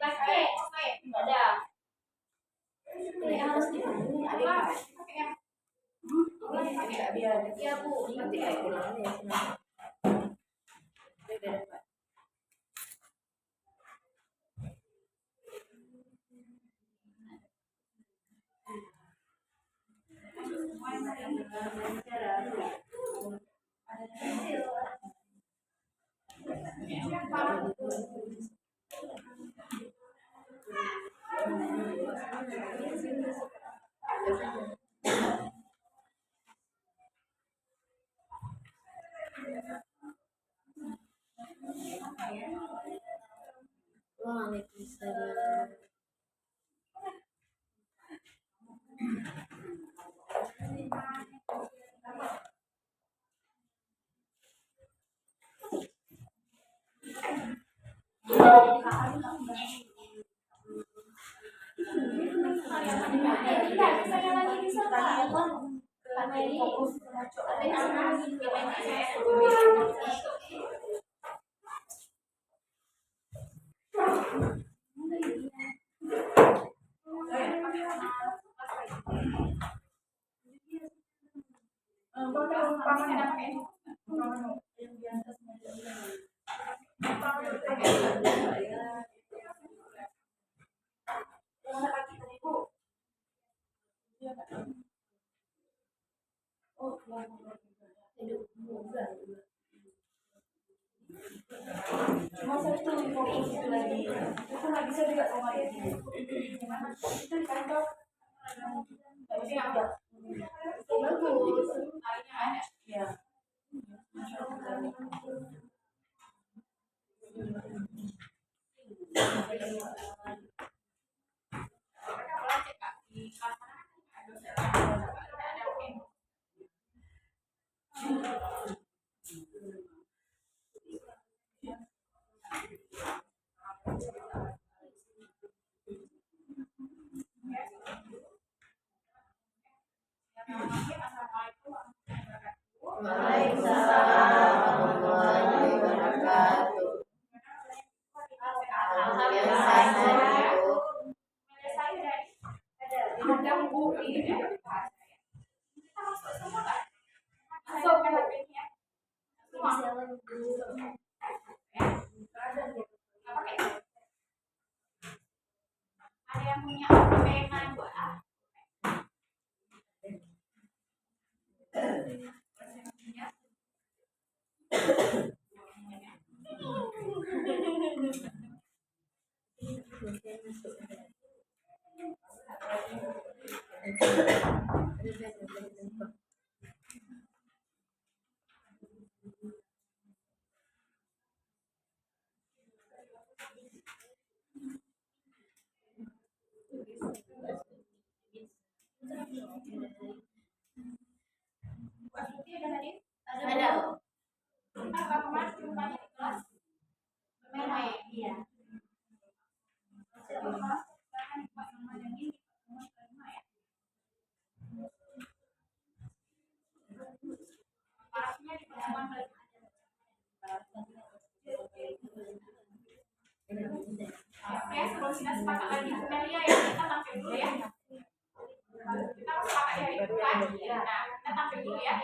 Ada. Ini pasti ini ada. Iya Bu. Nanti kayak pulang ya. Waalaikumsalam. Cuma satu fokus itu lagi, itu nggak bisa juga sama ini. Gimana? Itu di kantor. Nggak bisa juga. Bagus. Ya. Ada yang punya pena buat ada. Apa kemarin jumlahnya di kelas? Memang iya. Parasnya di pertemuan oke, sebelum kita sepakat lagi Bu Melia ya, kita tampil dulu ya. Kita sepakat ya itu kan? Nah, kita tampil dulu ya.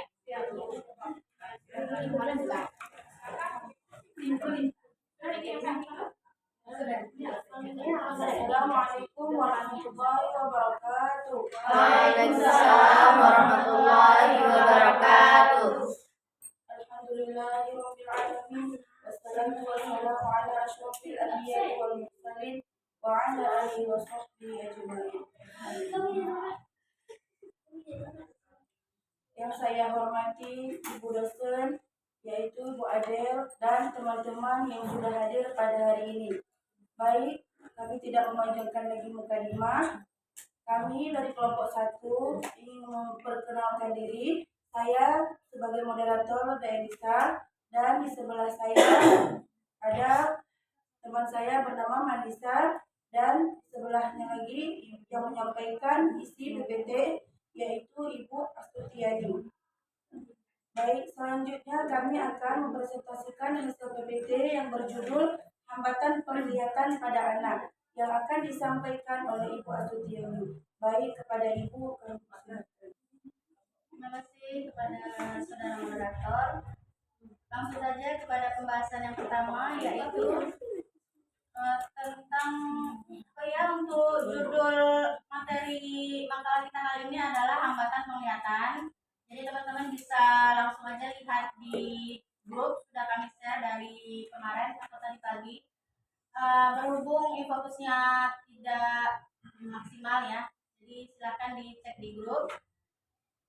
Assalamualaikum warahmatullahi wabarakatuh. Waalaikumsalam warahmatullahi wabarakatuh. Alhamdulillahirabbil alamin. Wassalatu wassalamu ala asyrofil anbiya'i wal mursalin wa ala alihi wa sahbihi ajmain. Yang saya hormati Ibu dosen, yaitu Bu Adel dan teman-teman yang sudah hadir pada hari ini. Baik, kami tidak memanjangkan lagi mukadimah. Kami dari kelompok 1 ingin memperkenalkan diri. Saya sebagai moderator Daelisa, dan di sebelah saya ada teman saya bernama Manisa, dan sebelahnya lagi yang menyampaikan isi PPT yaitu Ibu Astutiani. Baik, selanjutnya kami akan mempresentasikan hasil PPT yang berjudul Hambatan Penglihatan pada Anak, yang akan disampaikan oleh Ibu Atutiani. Baik, kepada Ibu. Terima kasih kepada saudara moderator. Langsung saja kepada pembahasan yang pertama, yaitu tentang apa ya, untuk judul materi makalah kita kali ini adalah hambatan penglihatan. Jadi teman-teman bisa langsung aja lihat di grup, sudah kami share dari kemarin atau tadi pagi. Berhubung infokusnya tidak maksimal ya, jadi silakan dicek di grup.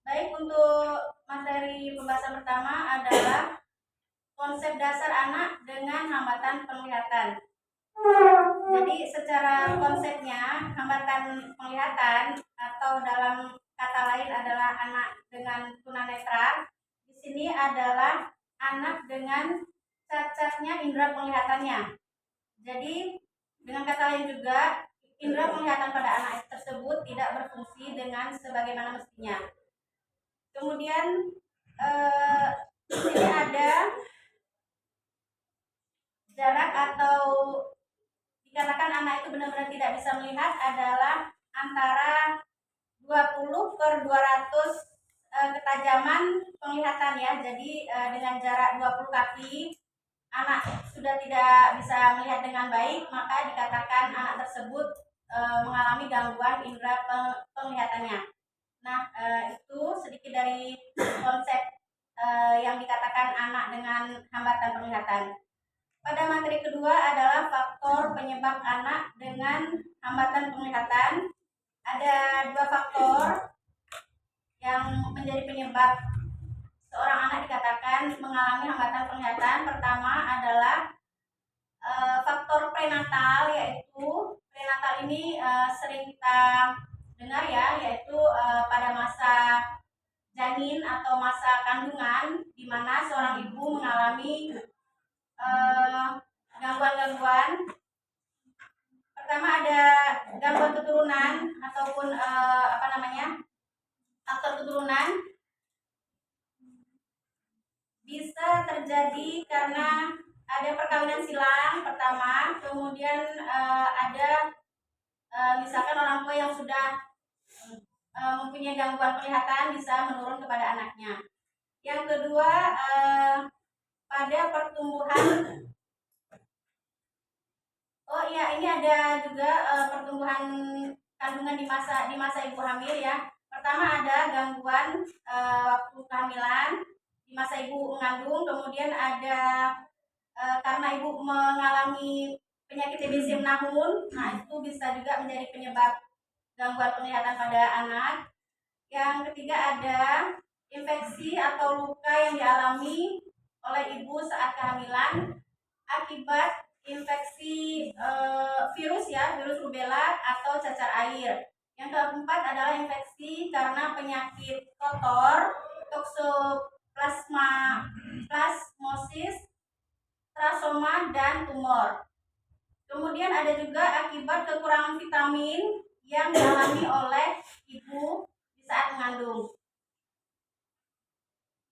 Baik, untuk materi pembahasan pertama adalah konsep dasar anak dengan hambatan penglihatan. Jadi secara konsepnya, hambatan penglihatan atau dalam kata lain adalah anak dengan tunanetra. Di sini adalah anak dengan cacatnya indera penglihatannya. Jadi dengan kata lain juga, indera penglihatan pada anak tersebut tidak berfungsi dengan sebagaimana mestinya. Kemudian di sini ada jarak atau dikatakan anak itu benar-benar tidak bisa melihat adalah antara 20/200 ketajaman penglihatan ya. Jadi dengan jarak 20 kaki anak sudah tidak bisa melihat dengan baik, maka dikatakan anak tersebut mengalami gangguan indera penglihatannya. Nah, itu sedikit dari konsep yang dikatakan anak dengan hambatan penglihatan. Pada materi kedua adalah faktor penyebab anak dengan hambatan penglihatan. Ada dua faktor yang menjadi penyebab seorang anak dikatakan mengalami hambatan penglihatan. Pertama adalah faktor prenatal, yaitu prenatal ini sering kita dengar ya, yaitu pada masa janin atau masa kandungan, di mana seorang ibu mengalami gangguan-gangguan. Pertama ada gangguan keturunan ataupun faktor keturunan. Bisa terjadi karena ada perkawinan silang pertama, kemudian ada misalkan orang tua yang sudah mempunyai gangguan penglihatan bisa menurun kepada anaknya. Yang kedua, pada pertumbuhan, ini ada juga pertumbuhan kandungan di masa ibu hamil ya. Pertama ada gangguan waktu kehamilan di masa ibu mengandung, kemudian ada karena ibu mengalami penyakit TBC menahun, nah itu bisa juga menjadi penyebab gangguan penglihatan pada anak. Yang ketiga ada infeksi atau luka yang dialami oleh ibu saat kehamilan akibat infeksi virus rubella atau cacar air. Yang keempat adalah infeksi karena penyakit kotor, toksoplasmosis, trasoma, dan tumor. Kemudian ada juga akibat kekurangan vitamin yang dialami oleh ibu di saat mengandung.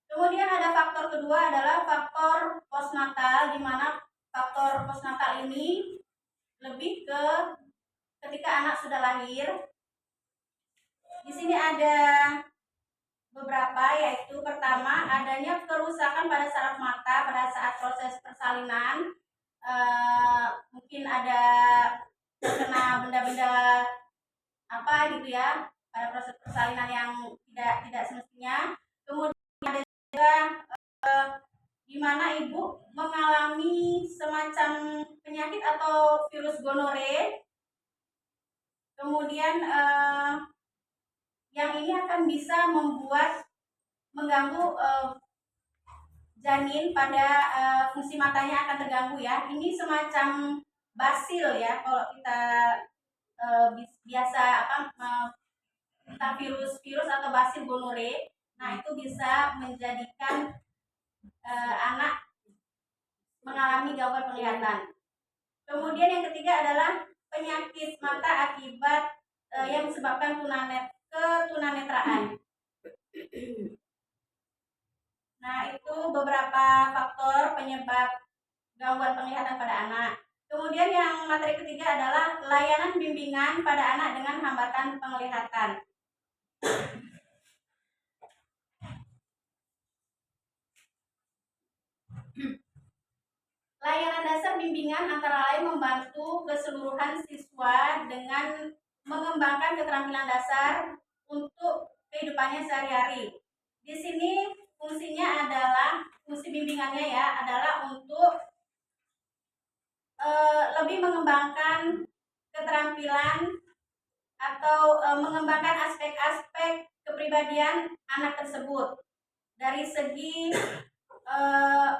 Kemudian ada faktor kedua adalah faktor postnatal, di mana faktor postnatal ini lebih ke ketika anak sudah lahir. Di sini ada beberapa, yaitu pertama adanya kerusakan pada saraf mata pada saat proses persalinan. Mungkin ada terkena benda-benda apa gitu ya pada proses persalinan yang tidak semestinya. Kemudian ada juga di mana ibu mengalami semacam penyakit atau virus gonore. Kemudian yang ini akan bisa mengganggu janin pada fungsi matanya akan terganggu ya. Ini semacam basil ya, kalau kita biasa tentang virus atau basil gonore. Nah, itu bisa menjadikan anak mengalami gangguan penglihatan. Kemudian yang ketiga adalah penyakit mata akibat yang disebabkan ketunanetraan. Nah, itu beberapa faktor penyebab gangguan penglihatan pada anak. Kemudian yang materi ketiga adalah layanan bimbingan pada anak dengan hambatan penglihatan. Layanan dasar bimbingan antara lain membantu keseluruhan siswa dengan mengembangkan keterampilan dasar untuk kehidupannya sehari-hari. Di sini fungsinya adalah, fungsi bimbingannya ya, adalah untuk lebih mengembangkan keterampilan atau mengembangkan aspek-aspek kepribadian anak tersebut dari segi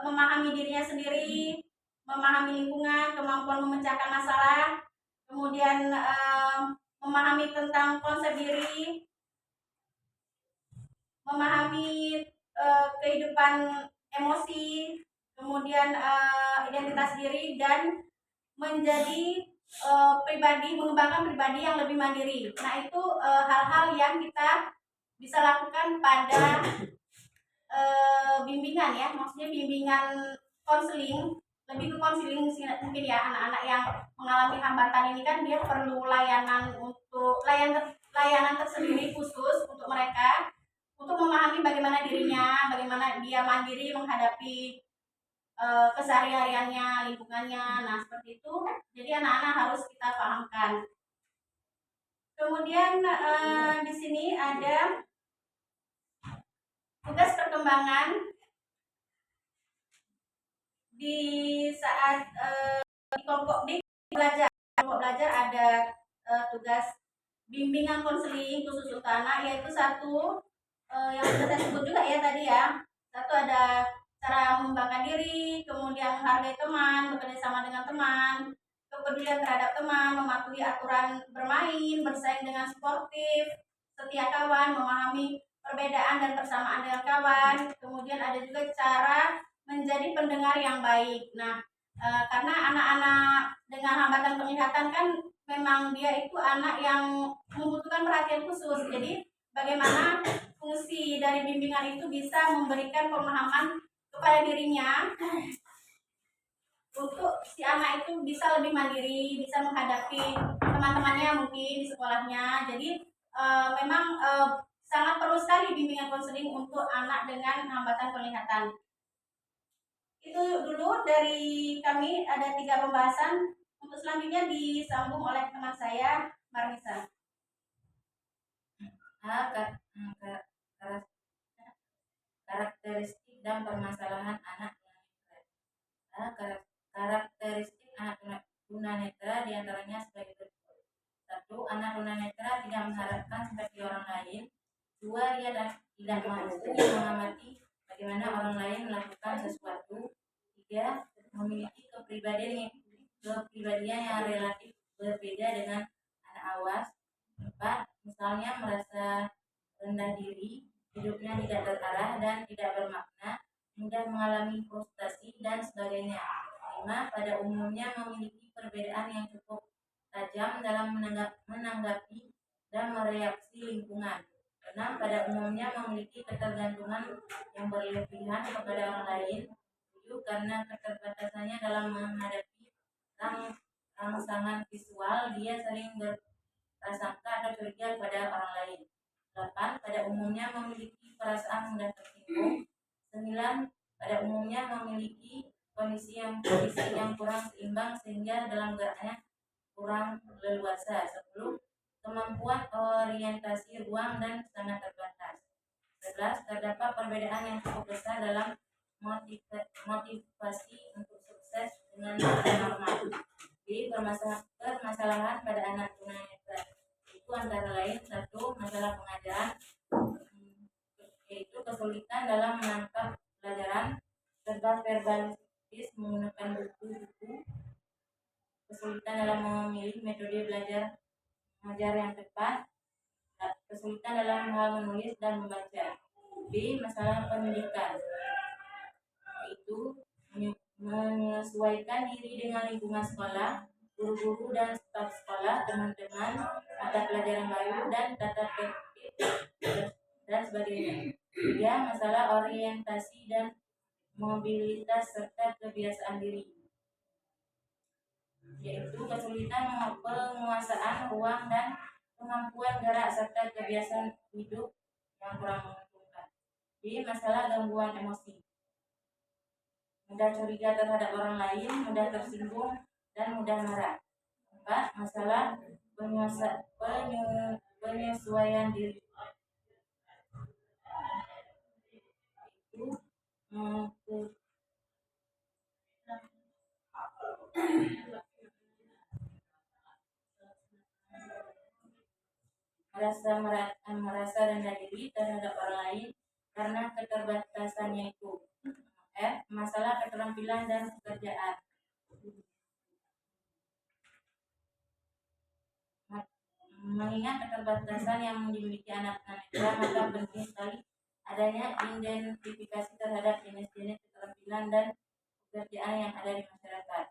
memahami dirinya sendiri, memahami lingkungan, kemampuan memecahkan masalah, kemudian memahami tentang konsep diri, memahami kehidupan emosi, kemudian identitas diri, dan menjadi pribadi, mengembangkan pribadi yang lebih mandiri. Nah, itu hal-hal yang kita bisa lakukan pada bimbingan ya, maksudnya bimbingan konseling, lebih ke konseling mungkin ya. Anak-anak yang mengalami hambatan ini kan dia perlu layanan untuk layanan tersendiri khusus untuk mereka, untuk memahami bagaimana dirinya, bagaimana dia mandiri menghadapi kesehariannya, lingkungannya. Nah, seperti itu. Jadi anak-anak harus kita pahamkan. Kemudian di sini ada tugas perkembangan di saat di kelompok belajar ada tugas bimbingan konseling khusus untuk anak, yaitu satu yang sudah saya sebut juga ya tadi ya. Satu ada cara mengembangkan diri, kemudian menghargai teman, bekerja sama dengan teman, kepedulian terhadap teman, mematuhi aturan bermain, bersaing dengan sportif, setia kawan, memahami perbedaan dan persamaan dengan kawan. Kemudian ada juga cara menjadi pendengar yang baik. Nah, karena anak-anak dengan hambatan penglihatan kan memang dia itu anak yang membutuhkan perhatian khusus. Jadi bagaimana fungsi dari bimbingan itu bisa memberikan pemahaman kepada dirinya untuk si anak itu bisa lebih mandiri, bisa menghadapi teman-temannya mungkin di sekolahnya. Jadi memang sangat perlu sekali bimbingan konseling untuk anak dengan hambatan penglihatan. Itu dulu dari kami, ada 3 pembahasan. Untuk selanjutnya disambung oleh teman saya, Marnisa. Karakteristik dan permasalahan anak tunanetra. Karakteristik anak tunanetra diantaranya sebagai berikut. 1. Anak tunanetra tidak mengharapkan seperti orang lain. 2. Dia tidak mampu mengamati bagaimana orang lain melakukan sesuatu. 3. Memiliki kepribadian yang relatif berbeda dengan anak awas. 4. Misalnya merasa rendah diri, hidupnya tidak terarah dan tidak bermakna, mudah mengalami frustasi, dan sebagainya. 5. Pada umumnya memiliki perbedaan yang cukup tajam dalam menanggapi dan mereaksi lingkungan. 6. Pada umumnya memiliki ketergantungan yang berlebihan kepada orang lain. 7. Karena keterbatasannya dalam menghadapi rangsangan visual, dia sering berprasangka atau curiga pada orang lain. 8. Pada umumnya memiliki perasaan mudah tersinggung. 9. Pada umumnya memiliki kondisi yang kurang seimbang sehingga dalam geraknya kurang leluasa. 10. Kemampuan orientasi ruang dan sangat terbatas. 11. Terdapat perbedaan yang cukup besar dalam motivasi untuk sukses dengan normal. B. Permasalahan pada anak tunanetra itu antara lain: 1. Masalah pengajaran, yaitu kesulitan dalam menangkap pelajaran, serba verbalis menggunakan buku-buku, kesulitan dalam memilih metode belajar mengajar yang tepat, kesulitan dalam hal menulis dan membaca. B. Masalah pendidikan, yaitu menyesuaikan diri dengan lingkungan sekolah, guru-guru dan staf sekolah, teman-teman, mata pelajaran baru, dan tata tertib dan sebagainya. 3. Masalah orientasi dan mobilitas serta kebiasaan diri. yaitu kesulitan penguasaan ruang dan kemampuan gerak serta kebiasaan hidup yang kurang menguntungkan. Jadi masalah gangguan emosi, mudah curiga terhadap orang lain, mudah tersinggung, dan mudah marah. 4. Masalah penyesuaian diri, itu merasa rendah diri terhadap orang lain karena keterbatasannya itu. F. Masalah keterampilan dan pekerjaan, mengingat keterbatasan yang dimiliki anak tunanetra, maka penting sekali adanya identifikasi terhadap jenis-jenis keterampilan dan pekerjaan yang ada di masyarakat.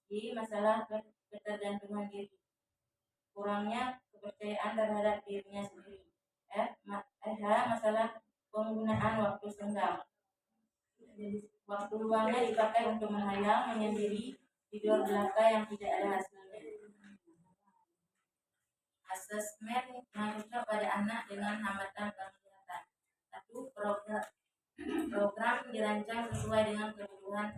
Di masalah ketergantungan diri, kurangnya kepercayaan terhadap dirinya sendiri. H. Masalah penggunaan waktu senggang, waktu luangnya dipakai untuk menghayal, menyendiri, tidur belaka yang tidak ada hasilnya. Asesmen yang cocok pada anak dengan hambatan penglihatan. 1. Program dirancang sesuai dengan kebutuhan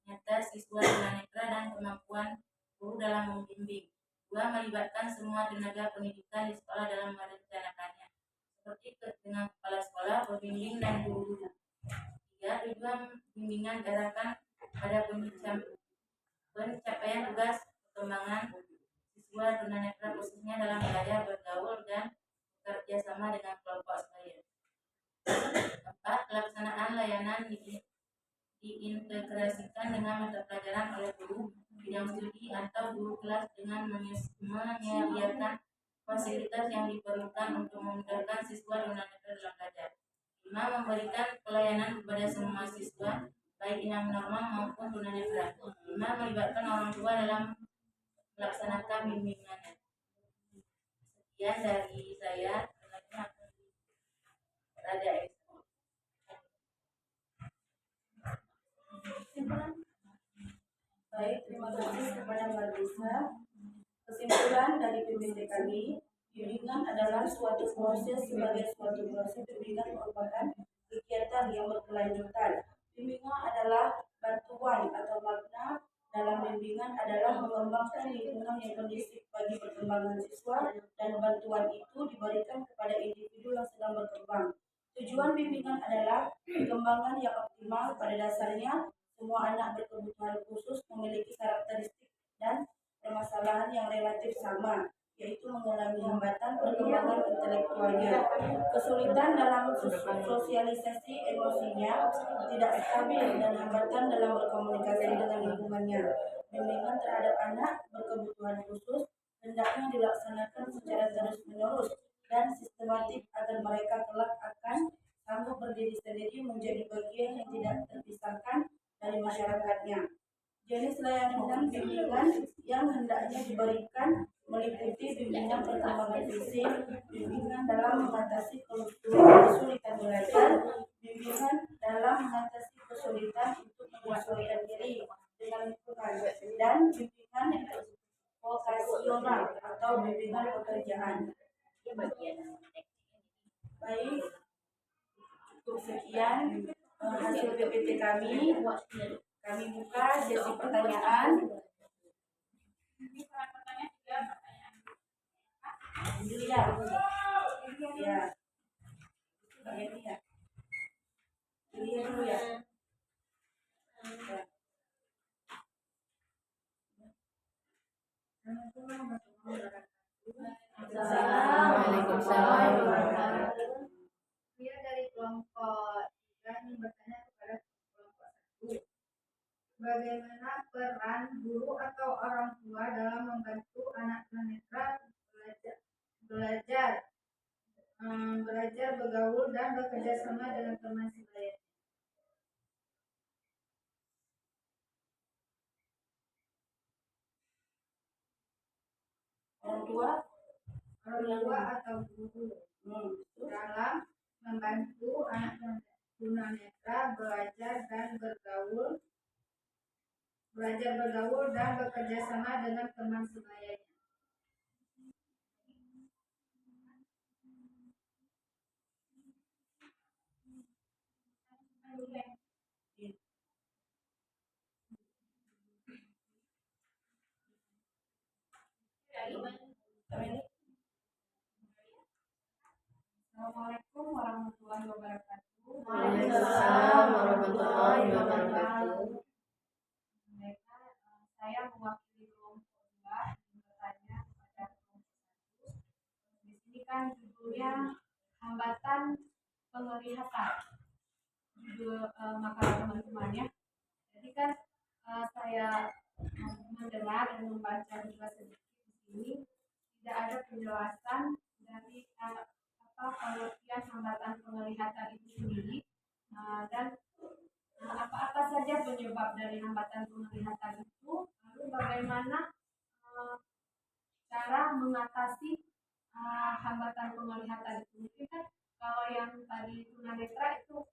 nyata siswa tunanetra dan kemampuan guru dalam membimbing. 2. Melibatkan semua tenaga pendidikan di sekolah dalam merencanakannya, seperti dengan kepala sekolah, pembimbing, dan guru-guru. 3. Tujuan bimbingan diarahkan pada pencapaian tugas perkembangan siswa tunanetra khususnya dalam belajar, bergaul, dan bekerja sama dengan kelompok sebaya. 4. Pelaksanaan layanan diintegrasikan dengan mata pelajaran oleh guru bidang studi atau guru kelas dengan menyediakan fasilitas yang diperlukan untuk memudahkan siswa tunanetra dalam belajar. 5. Memberikan pelayanan kepada semua siswa, baik yang normal maupun tunanetra. 5. Melibatkan orang tua dalam melaksanakan bimbingannya. Sekian dari saya. Ada Baik, terima kasih kepada Mbak Lisa. Kesimpulan dari PPT kami, bimbingan adalah suatu proses. Sebagai suatu proses, bimbingan merupakan kegiatan yang berkelanjutan. Bimbingan adalah bantuan atau makna dalam bimbingan adalah mengembangkan lingkungan yang kondusif bagi perkembangan siswa, dan bantuan itu diberikan kepada individu yang sedang berkembang. Tujuan bimbingan adalah perkembangan yang optimal. Pada dasarnya, semua anak berkebutuhan khusus memiliki karakteristik dan permasalahan yang relatif sama, yaitu mengalami hambatan perkembangan intelektualnya, kesulitan dalam sosialisasi emosinya, tidak stabil, dan hambatan dalam berkomunikasi dengan lingkungannya. Bimbingan terhadap anak berkebutuhan khusus hendaknya dilaksanakan secara terus-menerus dan sistematik agar mereka kelak akan sanggup berdiri sendiri menjadi bagian yang tidak terpisahkan dari masyarakatnya. Jenis layanan dan bimbingan yang hendaknya diberikan meliputi bimbingan perkembangan fisik, bimbingan dalam mengatasi kesulitan belajar, bimbingan dalam mengatasi kesulitan untuk menyesuaikan diri dengan lingkungan, dan bimbingan vokasional atau bimbingan pekerjaan. Baik, cukup sekian hasil PPT kami. Kami buka sesi pertanyaan. Iya. Ya. Ini dulu ya. Waalaikumsalam. Dia dari kelompok 3 ini bertanya kepada kelompok 1. Bagaimana peran guru atau orang tua dalam membantu anak tunanetra belajar, bergaul, dan bekerja sama dengan teman sebaya? Orang tua Atau guru dalam membantu anak tunanetra belajar dan bergaul belajar bergaul dan bekerja sama dengan teman sebayanya. Assalamualaikum warahmatullahi wabarakatuh. Waalaikumsalam warahmatullahi wabarakatuh. Saya mewakili kelompok 2 bertanya kepada kelompok 1. Di sini kan judulnya hambatan penglihatan. Judul makalah teman-temannya. Jadi kan saya mendengar dan membaca juga sedikit di sini tidak ada penjelasan dari pengertian hambatan penglihatan itu sendiri dan apa-apa saja penyebab dari hambatan penglihatan itu, lalu bagaimana cara mengatasi hambatan penglihatan itu. Mungkin kan kalau yang tadi tunanetra itu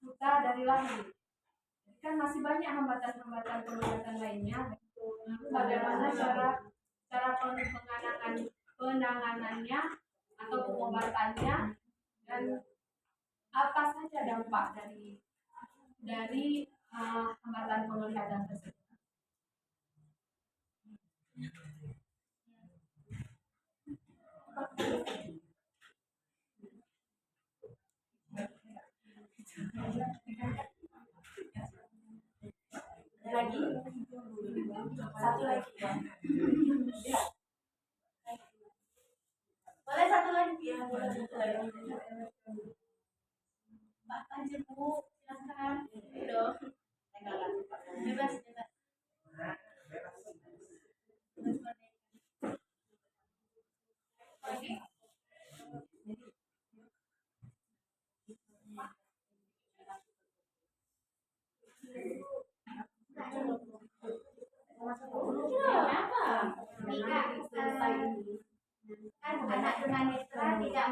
buta dari lahir, jadi kan masih banyak hambatan-hambatan penglihatan lainnya. Lalu bagaimana cara penanganannya atau pengobatannya, dan apa saja dampak dari hambatan penglihatan tersebut. Lagi satu lagi ya. Boleh satu lagi? Ya, boleh satu lagi. Mbak Tanjir, Bu, silakan. Udah. Bebas, bebas. Lagi? Kenapa? Kan anak tunanetra tidak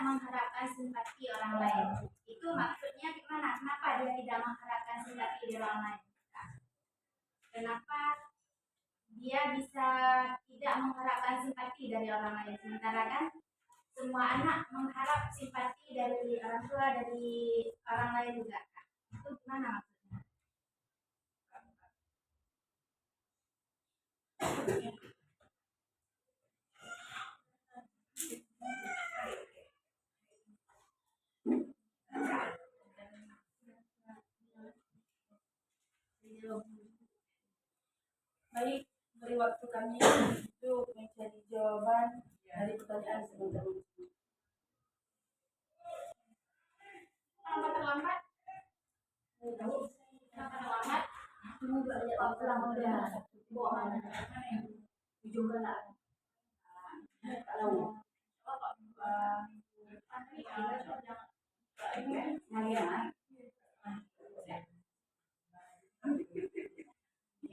mengharapkan simpati orang lain. Itu maksudnya gimana? Kenapa dia tidak mengharapkan simpati dari orang lain? Kenapa dia bisa tidak mengharapkan simpati dari orang lain? Sementara kan semua anak mengharap simpati dari orang tua, dari orang lain juga. Itu gimana maksudnya? Baik, beri waktu kami untuk mencari jawaban dari pertanyaan teman-teman. Kenapa terlambat? Kenapa terlambat? Waktu lama udah ujung kena. Kalau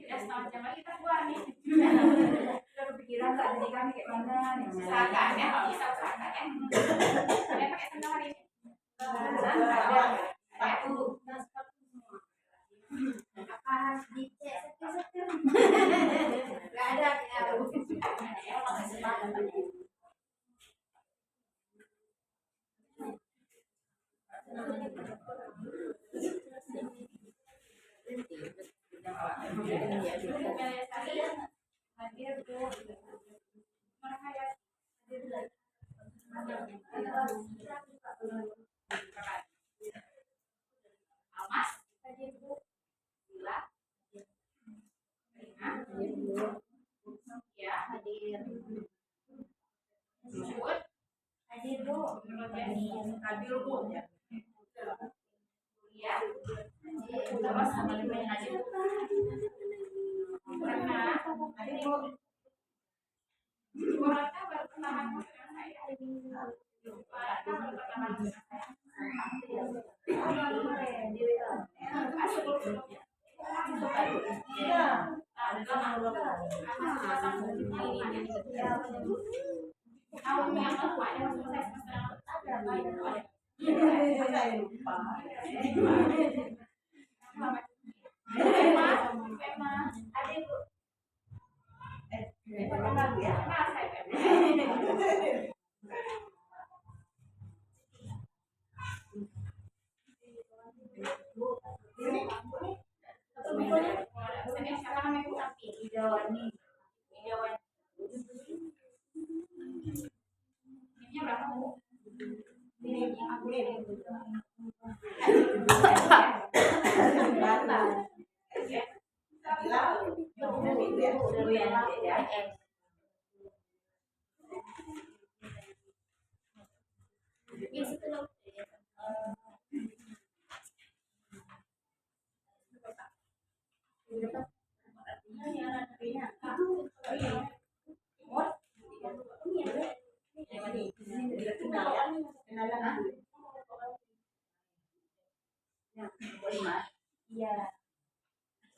Ya, setengah jam lagi kita keluar nih. kita kepikiran tak jadi kami kayak mana nih. Usahakan ya, kalau bisa usahakan ya. Kalian pakai sandal hari ini? Pakai dulu. Apa harus dicek setir-setir? Gak ada ya. Hadir Bu. Almas, hadir Bu. Bila, ya, hadir. Jujur, Hadir Bu. hadir Bu. Ya, terus sama dengan hadir. Karena hadir Bu. Orangnya baru kenalan dengan saya. Orangnya baru kenalan dengan saya.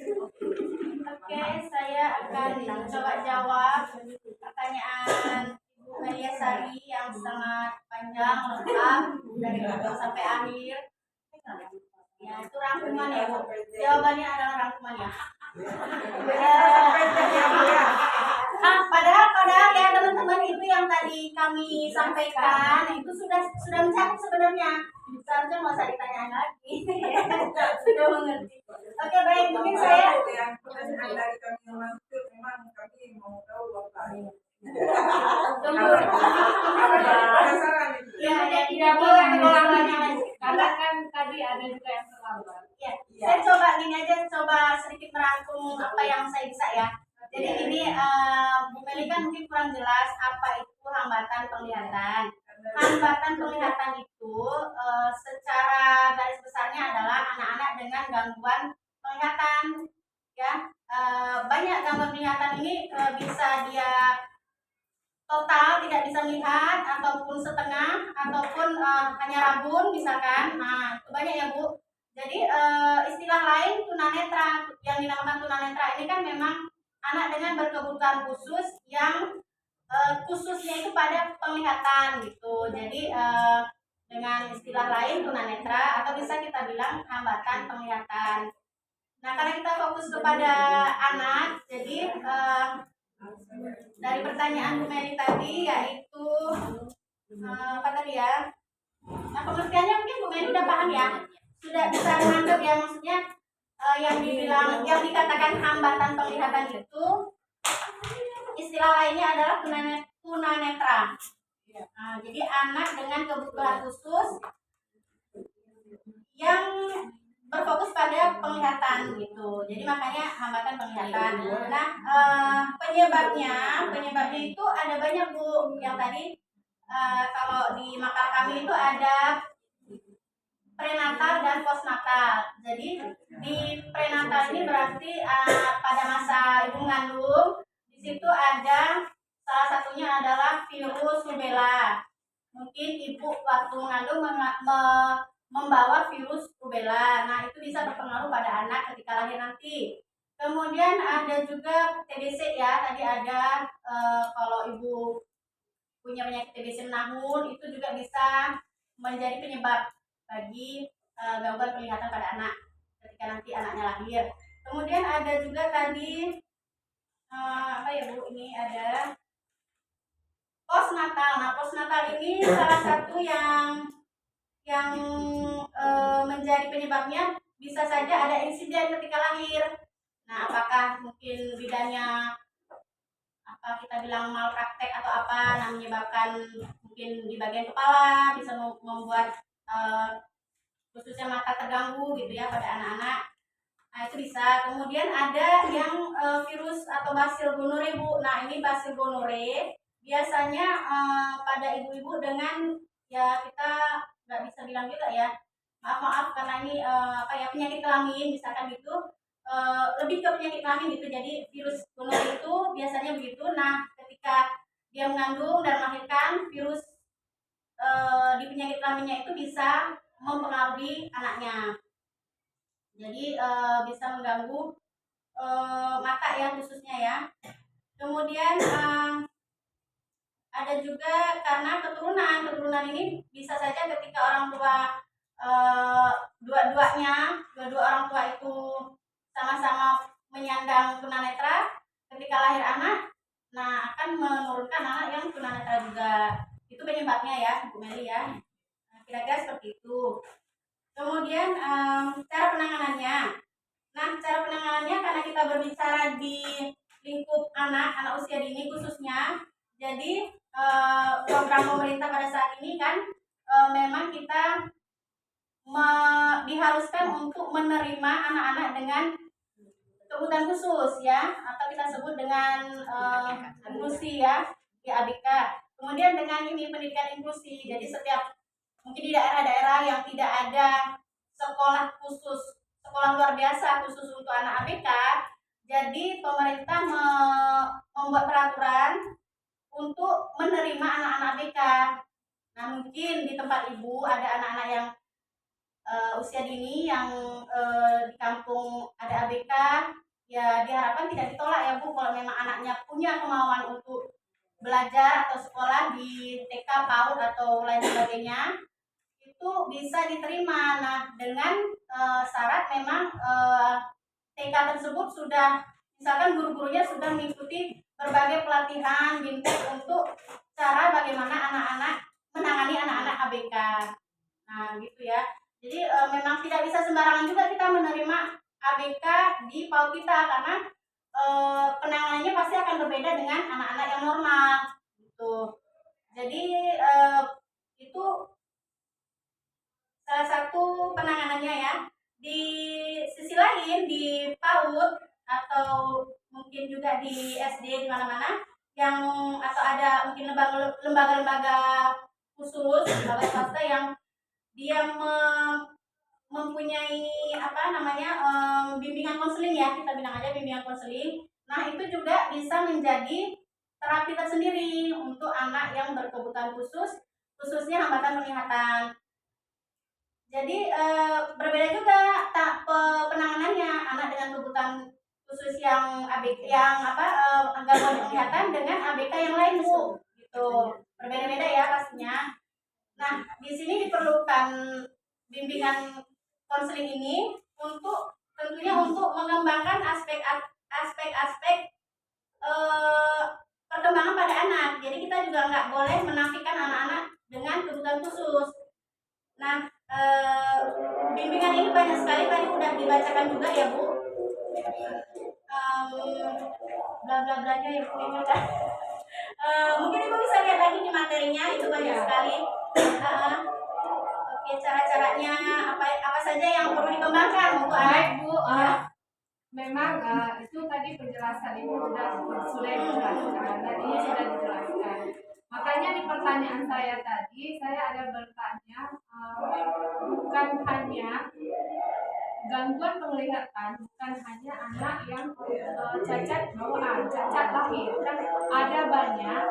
Ada Bu. Oke, saya akan coba jawab pertanyaan Ibu Melia Sari yang sangat panjang, lengkap dari awal sampai akhir. Ya, itu rangkuman ya, Bu. Jawabannya adalah rangkuman ya. Padahal ya teman-teman, itu yang tadi kami sampaikan itu sudah mencakup sebenarnya. Seharusnya nggak usah ditanya lagi. Sudah mengerti. Oke, baik, mungkin saya yang pertanyaan dari kami yang masuk memang kami mau tahu Bapak. tunggu. Penasaran itu. Ya, Tidak tidak boleh boleh mengulangi. lagi. Karena kan tadi ada juga yang terlambat. Ya, saya coba gini aja, coba sedikit merangkum apa yang saya bisa ya. Jadi ini Bu Meli kan mungkin kurang jelas apa itu hambatan penglihatan. Hambatan penglihatan itu secara garis besarnya adalah anak-anak dengan gangguan penglihatan. Ya, banyak gangguan penglihatan ini bisa dia total tidak bisa melihat ataupun setengah ataupun hanya rabun misalkan. Nah, itu banyak ya Bu. Jadi istilah lain tunanetra yang dinamakan tunanetra ini kan memang anak dengan berkebutuhan khusus yang khususnya itu pada penglihatan gitu. Jadi dengan istilah lain tunanetra atau bisa kita bilang hambatan penglihatan. Nah, karena kita fokus kepada anak, jadi dari pertanyaan Bu Meli tadi yaitu apa tadi ya? Nah, pengertiannya mungkin Bu Meli udah paham ya, sudah bisa menganggap ya, maksudnya yang dikatakan hambatan penglihatan itu istilah lainnya adalah tunanetra. Nah, jadi anak dengan kebutuhan khusus yang berfokus pada penglihatan gitu. Jadi makanya hambatan penglihatan. Nah, penyebabnya itu ada banyak Bu. Yang tadi kalau di makal kami itu ada prenatal dan postnatal. Jadi di prenatal ini berarti pada masa ibu mengandung, di situ ada salah satunya adalah virus rubella. Mungkin ibu waktu mengandung membawa virus rubella. Nah, itu bisa berpengaruh pada anak ketika lahir nanti. Kemudian ada juga TBC ya. Tadi ada kalau ibu punya penyakit TBC menahun, itu juga bisa menjadi penyebab bagi gangguan penglihatan pada anak ketika nanti anaknya lahir. Kemudian ada juga tadi apa ya Bu, ini ada postnatal. Nah, postnatal ini salah satu yang menjadi penyebabnya bisa saja ada insiden ketika lahir. Nah, apakah mungkin bidannya apa kita bilang malpraktek atau apa, nah menyebabkan mungkin di bagian kepala bisa membuat khususnya mata terganggu gitu ya pada anak-anak. Nah, itu bisa. Kemudian ada yang virus atau Bacillus gonorrhoeae Bu. Nah, ini Bacillus gonorrhoeae biasanya pada ibu-ibu dengan ya kita nggak bisa bilang juga ya, maaf karena ini apa ya, penyakit kelamin misalkan gitu, lebih ke penyakit kelamin gitu. Jadi virus gonorrhoeae itu biasanya begitu. Nah, ketika dia mengandung dan melahirkan, virus di penyakit kelaminnya itu bisa mempengaruhi anaknya. Jadi bisa mengganggu mata ya khususnya ya. Kemudian ada juga karena keturunan ini bisa saja ketika orang tua dua orang tua itu sama-sama menyandang tunanetra, ketika lahir anak, nah akan menurunkan anak yang tunanetra juga. Itu penyebabnya ya, Bu Meli ya. Nah, kira-kira seperti itu. Kemudian cara penanganannya. Nah, cara penanganannya karena kita berbicara di lingkup anak usia dini khususnya. Jadi program pemerintah pada saat ini kan memang kita diharuskan untuk menerima anak-anak dengan kebutuhan khusus ya, atau kita sebut dengan inklusi ya, di ABK. Kemudian dengan ini pendidikan inklusi. Jadi setiap mungkin di daerah-daerah yang tidak ada sekolah khusus, sekolah luar biasa khusus untuk anak ABK, jadi pemerintah membuat peraturan untuk menerima anak-anak ABK. Nah, mungkin di tempat ibu ada anak-anak yang usia dini yang di kampung ada ABK, ya diharapkan tidak ditolak ya Bu, kalau memang anaknya punya kemauan untuk belajar atau sekolah di TK, PAUD atau lain sebagainya, itu bisa diterima. Nah, dengan syarat memang TK tersebut sudah, misalkan guru-gurunya sudah mengikuti berbagai pelatihan BIMTEK untuk cara bagaimana anak-anak menangani anak-anak ABK. Nah, gitu ya. Jadi memang tidak bisa sembarangan juga kita menerima ABK di PAUD kita, karena penanganannya pasti akan berbeda dengan anak-anak yang normal gitu. Jadi itu salah satu penanganannya ya. Di sisi lain di PAUD atau mungkin juga di SD di mana-mana yang atau ada mungkin lembaga-lembaga khusus, lembaga swasta yang dia mempunyai bimbingan konseling ya, kita bilang aja bimbingan konseling. Nah, itu juga bisa menjadi terapi tersendiri untuk anak yang berkebutuhan khusus, khususnya hambatan penglihatan. Jadi berbeda juga penanganannya anak dengan kebutuhan khusus yang ABK yang gangguan penglihatan dengan ABK yang lain Bu, gitu. Berbeda-beda ya pastinya. Nah, di sini diperlukan bimbingan konseling ini untuk tentunya untuk mengembangkan aspek-aspek perkembangan pada anak. Jadi kita juga nggak boleh menafikan anak-anak dengan kebutuhan khusus. Nah, bimbingan ini banyak sekali, tadi udah dibacakan juga ya Bu. Bla bla blanya ya Bu ini udah. Mungkin Ibu bisa lihat lagi di materinya, itu banyak sekali. Oke, cara-caranya apa saja yang perlu dikembangkan untuk anak Bu. Memang itu tadi penjelasan Ibu sudah dijelaskan, tadinya sudah dijelaskan. Makanya di pertanyaan saya tadi, saya ada bertanya, bukan hanya gangguan penglihatan, bukan hanya anak yang cacat bawaan, cacat lahir, kan ada banyak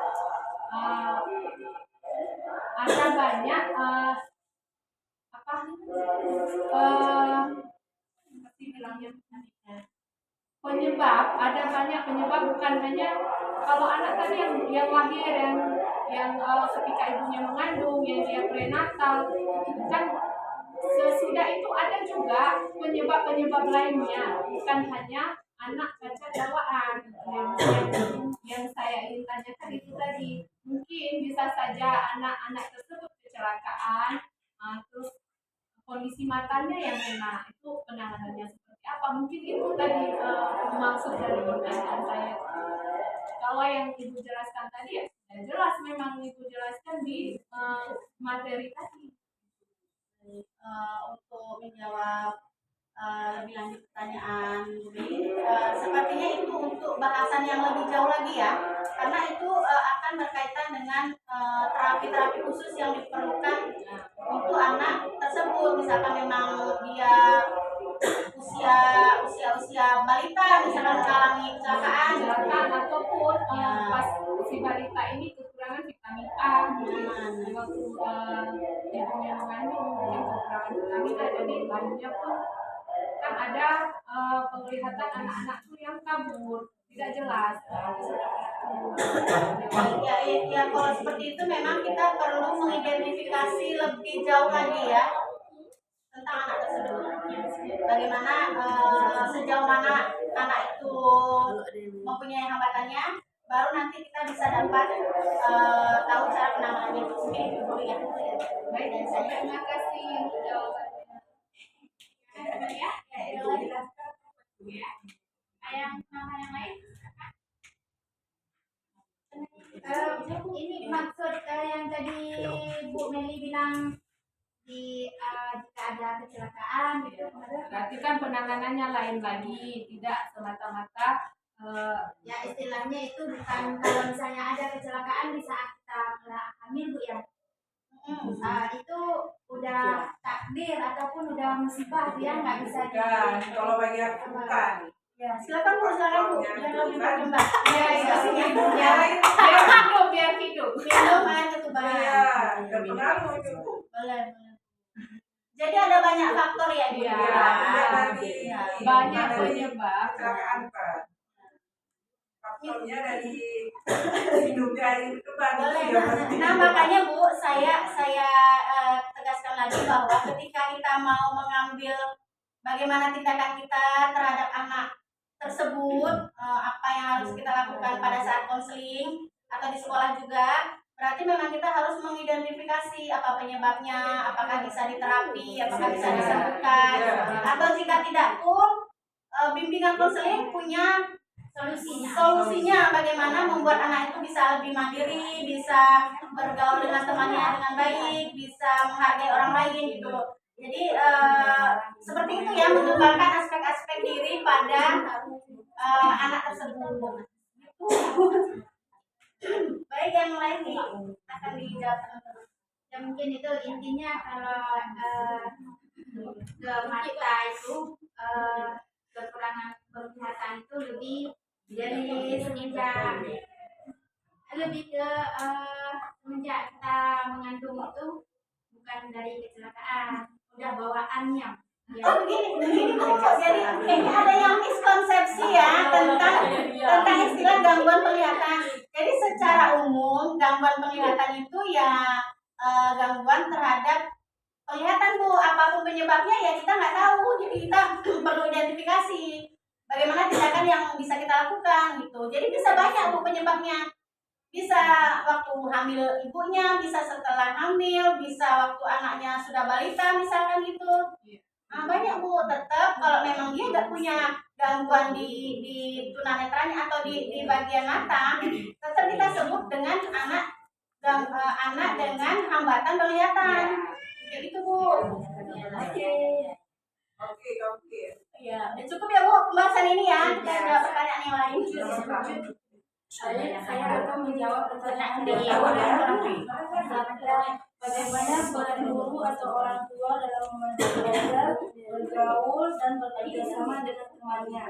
penyebab, ada banyak penyebab, bukan hanya kalau anak tadi yang lahir yang ketika ibunya mengandung, yang dia prenatal, kan sesudah itu ada juga penyebab-penyebab lainnya, bukan hanya anak cacat bawaan. Yang saya ingin tanyakan itu tadi, mungkin bisa saja anak-anak tersebut kecelakaan, terus kondisi matanya yang kena, itu penanganannya seperti apa? Mungkin itu tadi maksud dari pertanyaan saya. Kalau yang Ibu jelaskan tadi ya sudah jelas, memang Ibu jelaskan di materi tadi. Untuk menjawab lebih lanjut pertanyaan sepertinya itu untuk bahasan yang lebih jauh lagi ya, karena itu akan berkaitan dengan terapi-terapi khusus yang diperlukan untuk anak tersebut. Misalkan memang dia usia balita, misalkan mengalami kecelakaan ataupun pas si balita ini kekurangan vitamin A, waktu ibunya mengandung mungkin kekurangan vitamin A, jadi lainnya pun kan ada penglihatan anak-anak tuh yang kabur, tidak jelas. Ya, kalau seperti itu memang kita perlu mengidentifikasi lebih jauh lagi ya tentang anak tersebut. Bagaimana sejak sejauh mana anak itu mempunyai hambatannya, baru nanti kita bisa dapat tahu cara penanganannya itu sendiri dulu ya. Baik, terima kasih untuk jawabannya. Ya, yang nama yang lain. Ini maksud yang tadi Bu Meli bilang jika ada kecelakaan gitu. Berarti kan penanganannya lain lagi, tidak semata-mata Ya istilahnya itu bukan kalau misalnya ada kecelakaan di saat kita hamil Bu ya. Itu udah takdir ataupun udah musibah dia nggak bisa Dan kalau bagi aku bukan. Ya, silakan Bu, yang lebih berkembang. ya itu sih Ya, biar hidup. minum air Ya, ketubangan. terpengaruh itu Bu. Boleh. Jadi ada banyak faktor ya, Bu. Iya. Ya. Banyak penyebab. Kecelakaan Pak. Faktornya dari hidup dari berkembang. Boleh. Ya, pasti. Nah, makanya Bu, saya tegaskan lagi bahwa ketika kita mau mengambil bagaimana tindakan kita terhadap anak tersebut, apa yang harus kita lakukan pada saat konseling atau di sekolah juga, berarti memang kita harus mengidentifikasi apa penyebabnya, apakah bisa diterapi, apakah bisa disembuhkan, atau jika tidak pun bimbingan konseling punya solusinya bagaimana membuat anak itu bisa lebih mandiri, bisa bergaul dengan temannya dengan baik, bisa menghargai orang lain gitu. Jadi seperti itu ya, mengembangkan aspek-aspek diri pada anak tersebut. Baik, yang lain nih akan dijawab teman-teman. Ya mungkin itu intinya kalau ke mata itu kekurangan penglihatan itu lebih dari semenjak semenjak kita mengandung itu bukan dari kecelakaan, udah bawaannya. Ya. Oh begini Bu. Jadi kayaknya ada yang miskonsepsi ya tentang istilah gangguan penglihatan. Jadi secara umum gangguan penglihatan itu ya gangguan terhadap penglihatan Bu. Apapun penyebabnya ya kita nggak tahu. Jadi kita perlu identifikasi bagaimana tindakan yang bisa kita lakukan gitu. Jadi bisa banyak Bu penyebabnya. Bisa waktu hamil ibunya, bisa setelah hamil, bisa waktu anaknya sudah balita misalkan gitu. Nah, banyak Bu, tetap kalau memang dia nggak punya gangguan di tunanetranya atau di bagian mata, tetap kita sebut dengan anak dengan hambatan penglihatan. Kayak gitu Bu. Oke. Ya, cukup ya Bu pembahasan ini ya. Kita ada pertanyaan yang lain. Saya akan menjawab pertanyaan dari bagaimana peran guru atau orang tua dalam membantu belajar, bergaul, dan bekerja sama dengan temannya.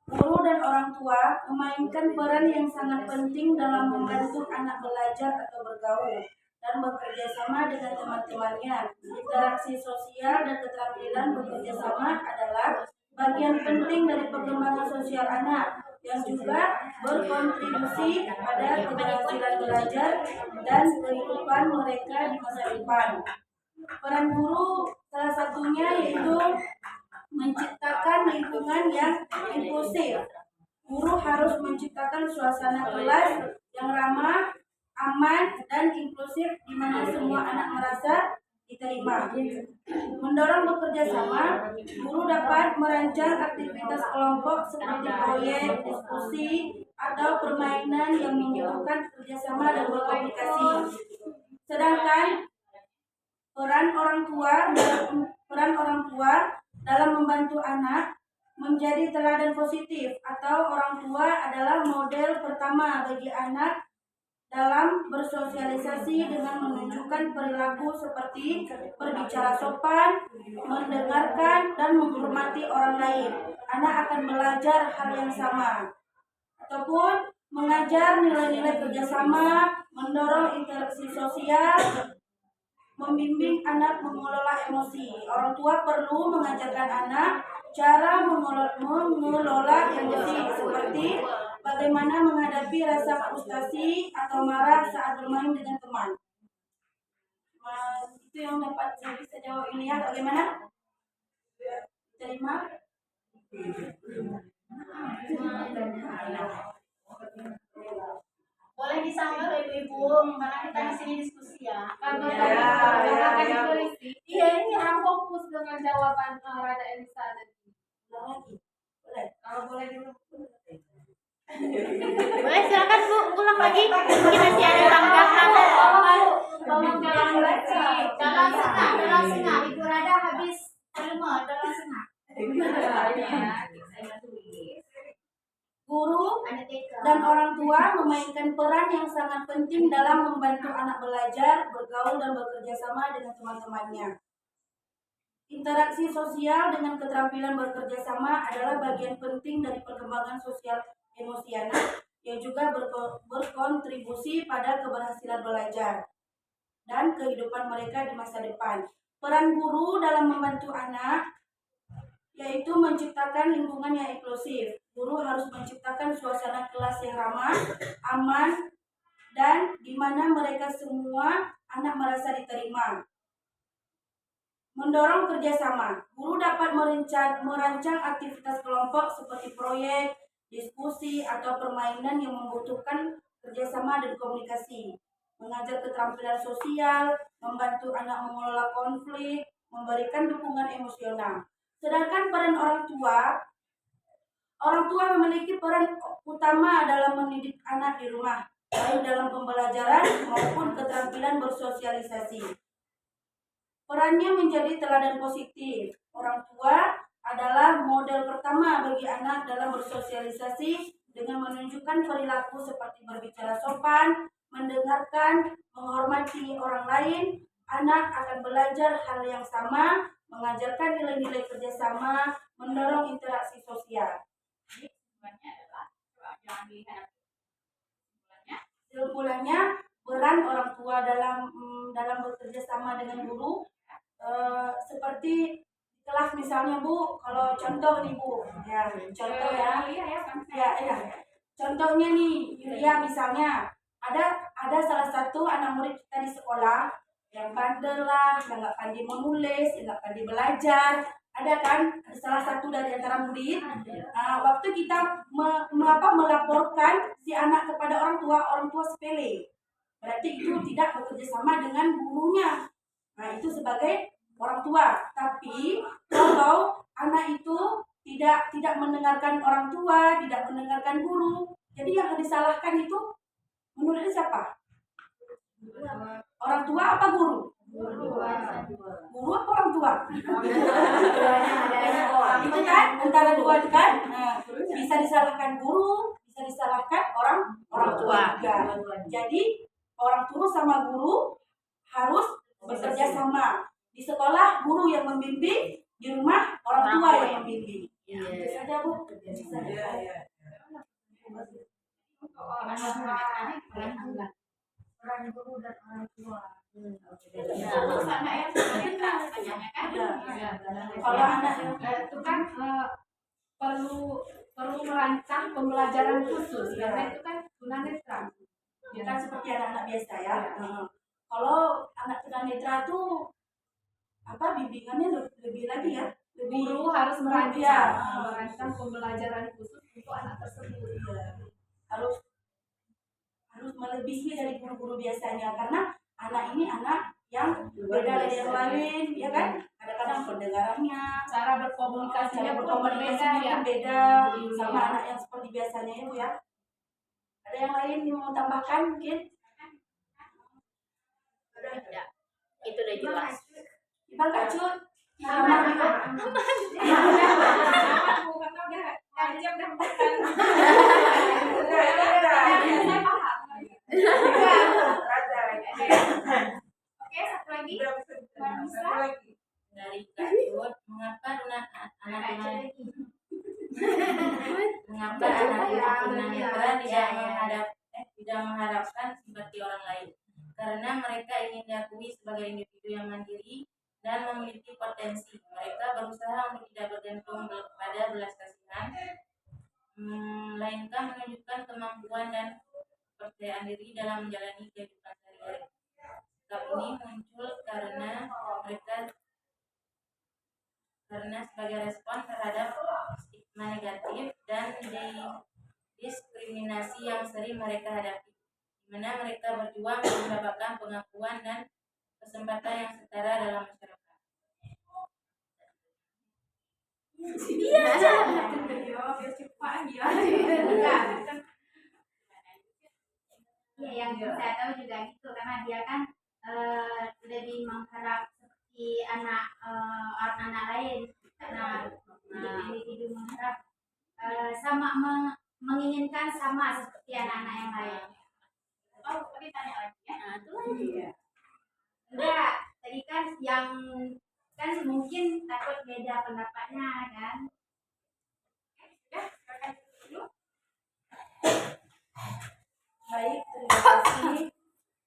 Guru dan orang tua memainkan peran yang sangat penting dalam membantu anak belajar atau bergaul dan bekerja sama dengan teman-temannya. Interaksi sosial dan keterampilan bekerja sama adalah bagian penting dari perkembangan sosial anak yang juga berkontribusi pada keberhasilan belajar dan kehidupan mereka di masa depan. Peran guru salah satunya yaitu menciptakan lingkungan yang inklusif. Guru harus menciptakan suasana kelas yang ramah, aman, dan inklusif di mana semua anak merasa diterima. Mendorong bekerja sama, guru dapat merancang aktivitas kelompok seperti proyek, diskusi, atau permainan yang membutuhkan kerjasama dan berkomunikasi. Sedangkan peran orang tua dalam membantu anak menjadi teladan positif, atau orang tua adalah model pertama bagi anak dalam bersosialisasi dengan menunjukkan perilaku seperti berbicara sopan, mendengarkan, dan menghormati orang lain. Anak akan belajar hal yang sama. Ataupun mengajar nilai-nilai kerjasama, mendorong interaksi sosial, membimbing anak mengelola emosi. Orang tua perlu mengajarkan anak cara mengelola emosi seperti bagaimana menghadapi rasa frustasi atau marah saat bermain dengan teman. Itu yang dapat saya bisa jawab ini ya. Bagaimana? Terima? Boleh disambil ibu-ibu karena kita di sini diskusi ya. Karena Ya, tadi ya. berisi, ini orang fokus dengan jawaban Rada Elisa tadi. Ulang lagi. Boleh. Kalau boleh dulu. Boleh silakan Bu, ulang lagi. Mungkin masih ada tambahan. Tolong jangan berisi. Dalam setengah Ibu Rada habis volume dalam setengah. Guru Ada teka. dan orang tua memainkan peran yang sangat penting dalam membantu anak belajar, bergaul, dan bekerja sama dengan teman-temannya. Interaksi sosial dengan keterampilan bekerja sama adalah bagian penting dari perkembangan sosial emosi anak yang juga berkontribusi pada keberhasilan belajar dan kehidupan mereka di masa depan. Peran guru dalam membantu anak yaitu menciptakan lingkungan yang inklusif. Guru harus menciptakan suasana kelas yang ramah, aman, dan di mana mereka semua anak merasa diterima. Mendorong kerjasama. Guru dapat merancang aktivitas kelompok seperti proyek, diskusi, atau permainan yang membutuhkan kerjasama dan komunikasi. Mengajar keterampilan sosial, membantu anak mengelola konflik, memberikan dukungan emosional. Sedangkan peran orang tua memiliki peran utama dalam mendidik anak di rumah, baik dalam pembelajaran maupun keterampilan bersosialisasi. Perannya menjadi teladan positif. Orang tua adalah model pertama bagi anak dalam bersosialisasi dengan menunjukkan perilaku seperti berbicara sopan, mendengarkan, menghormati orang lain. Anak akan belajar hal yang sama, mengajarkan nilai-nilai kerjasama, mendorong interaksi sosial. Kesimpulannya adalah jangan dilihat. Kesimpulannya, peran orang tua dalam bekerja sama dengan guru seperti kelas misalnya Bu, kalau contoh nih Bu, ya contoh ya, contohnya nih Yulia misalnya, ada salah satu anak murid kita di sekolah yang bandel lah, yang nggak pandai menulis, yang nggak pandai belajar, ada kan salah satu dari antara murid. Waktu kita melaporkan si anak kepada orang tua sepele, berarti itu tidak bekerja sama dengan gurunya. Nah, itu sebagai orang tua. Tapi kalau anak itu tidak mendengarkan orang tua, tidak mendengarkan guru, jadi yang disalahkan itu menurut siapa? Orang tua apa guru? Guru apa orang tua? Itu kan antara dua itu kan. Nah, bisa disalahkan guru, bisa disalahkan orang tua juga. Jadi orang tua sama guru harus bekerja sama. Di sekolah guru yang membimbing, di rumah orang tua yang membimbing. Itu saja Bu. Peran guru dan orang tua. Terus anak yang tunanetra banyaknya kan? Kalau anak yang Itu kan perlu merancang pembelajaran khusus karena itu kan tunanetra. dia kan seperti anak-anak biasa ya. Kalau anak tunanetra tuh bimbingannya lebih lagi ya. Guru harus merancang pembelajaran khusus untuk anak tersebut. Harus melebihi dari guru-guru biasanya karena anak ini anak yang beda dari yang lain, ya kan? Kadang-kadang pendengarannya, Cara berkomunikasinya pun berbeda ya. beda sama anak yang seperti biasanya ya Bu ya. Ada yang lain yang mau tambahkan mungkin? Tidak. Itu udah jelas. Kita kacut. Oke, satu lagi. Dari Kak Yud, mengapa anak tunanetra tidak mengharapkan simpati orang lain? Karena mereka ingin diakui sebagai individu yang mandiri dan memiliki potensi. Mereka berusaha untuk tidak bergantung pada belas kasihan, melainkan menunjukkan kemampuan dan kepercayaan diri dalam menjalani kehidupan sehari-hari. Sikap ini muncul karena sebagai respon terhadap stigma negatif dan diskriminasi yang sering mereka hadapi, di mana mereka berjuang mendapatkan pengakuan dan kesempatan yang setara dalam masyarakat. Ya, yang saya tahu juga gitu karena dia kan lebih mengharap seperti anak lain karena individu mengharap sama menginginkan sama seperti anak-anak yang lain. Oh, tapi tanya lagi ya. Nah, itu lagi ya. Enggak, tadi kan yang kan mungkin takut beda pendapatnya kan. Sudah, silakan dulu. Baik, terima kasih.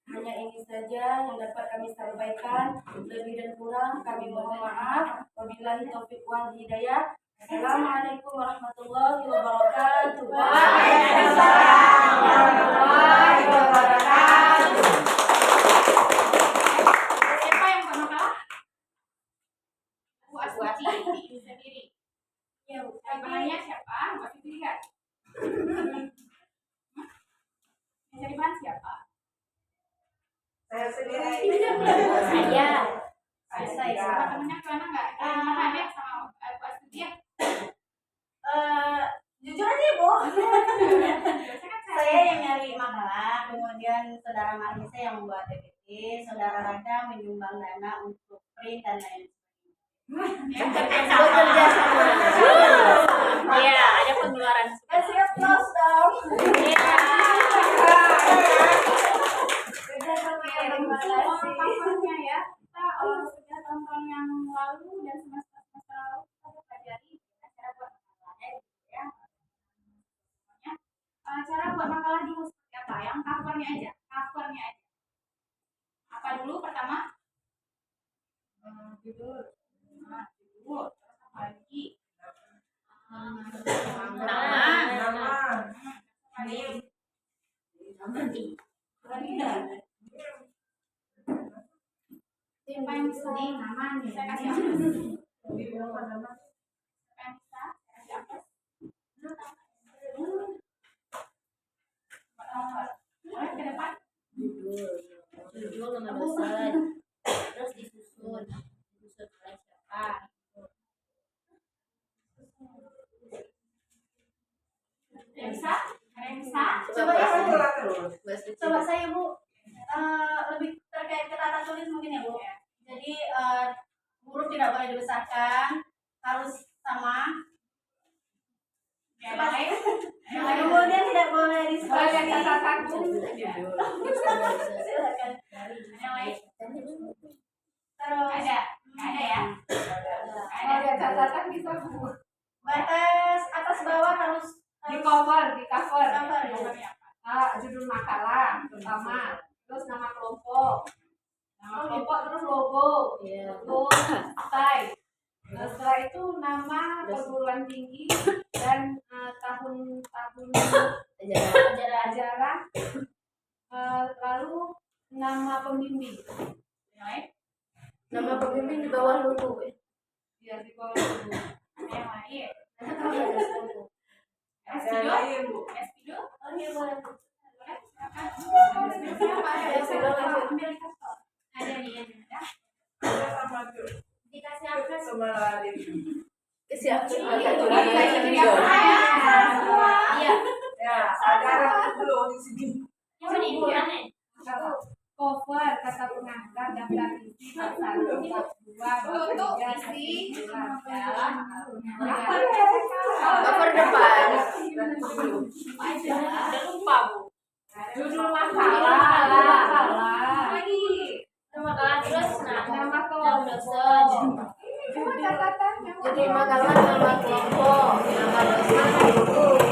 Hanya ini saja yang dapat kami sampaikan. Lebih dan kurang kami mohon maaf. Wabillahi taufiq wal hidayah. Assalamualaikum warahmatullahi wabarakatuh. Waalaikumsalam warahmatullahi wabarakatuh. Siapa yang buat makalah? Bu Astuti sendiri. Ya, Bu. Bahannya siapa? Bu Astuti kan? Yang cari bahan siapa? Saya sendiri. Saya. Saya. Teman-temannya kemana nggak? Mana ada sama Bu Astuti ya? Jujur aja Bu, Saya saya yang nyari makalah, kemudian saudara Marisa yang membuat PPT, saudara Rada menyumbang dana untuk print dan lain Bekerja sama. Iya, ada pengeluaran. Siap close dong. Covernya ya, kita sudah tahun-tahun yang lalu dan semester lalu kita pelajari cara buat makalahnya gitu ya. Pokoknya cara buat makalah dulu seperti apa? Yang covernya aja. Apa dulu pertama? Judul. Terus apa lagi? Nama. Siapa yang bisa? Nama nih. Saya kasih apa? Siapa yang bisa? Saya kasih apa? Boleh ke depan? judul nama dosen, terus disusun oleh siapa. Yang bisa? Ada yang bisa? Coba ya. Coba saya Bu, lebih terkait ke tata tulis mungkin ya Bu. Jadi huruf tidak boleh dibesarkan, harus sama. Yang lain? Kemudian tidak boleh Boleh diskusi. catatan Bu. Silakan. Yang lain? Terus Ada ya? Kalau lihat catatan bisa Bu. Batas atas bawah harus Di cover. cover ya. Judul makalah pertama, terus nama kelompok, terus logo, terus style. Setelah itu nama perguruan tinggi dan tahun ajaran, lalu nama pembimbing. Yang lain? nama pembimbing di bawah logo. Ya di bawah logo. Yang lain? Ada lain, Bu. Espido? Oh iya boleh. Boleh? Silakan. Ada nih yang ada. Saya sama tuh. Dikasih apa? Sama Radit. Siap. Iya. Ya, ada dulu di sini. Yang mana ibu aneh? Cover kata pengantar daftar isi bab 1, bab 2, bab 3, isi Cover depan. Udah lupa Bu. judul makalah, Lagi. Makalah terus nama jam kelompok, dosen. cuma catatannya Jadi makalah nama kelompok, nama dosen, logo.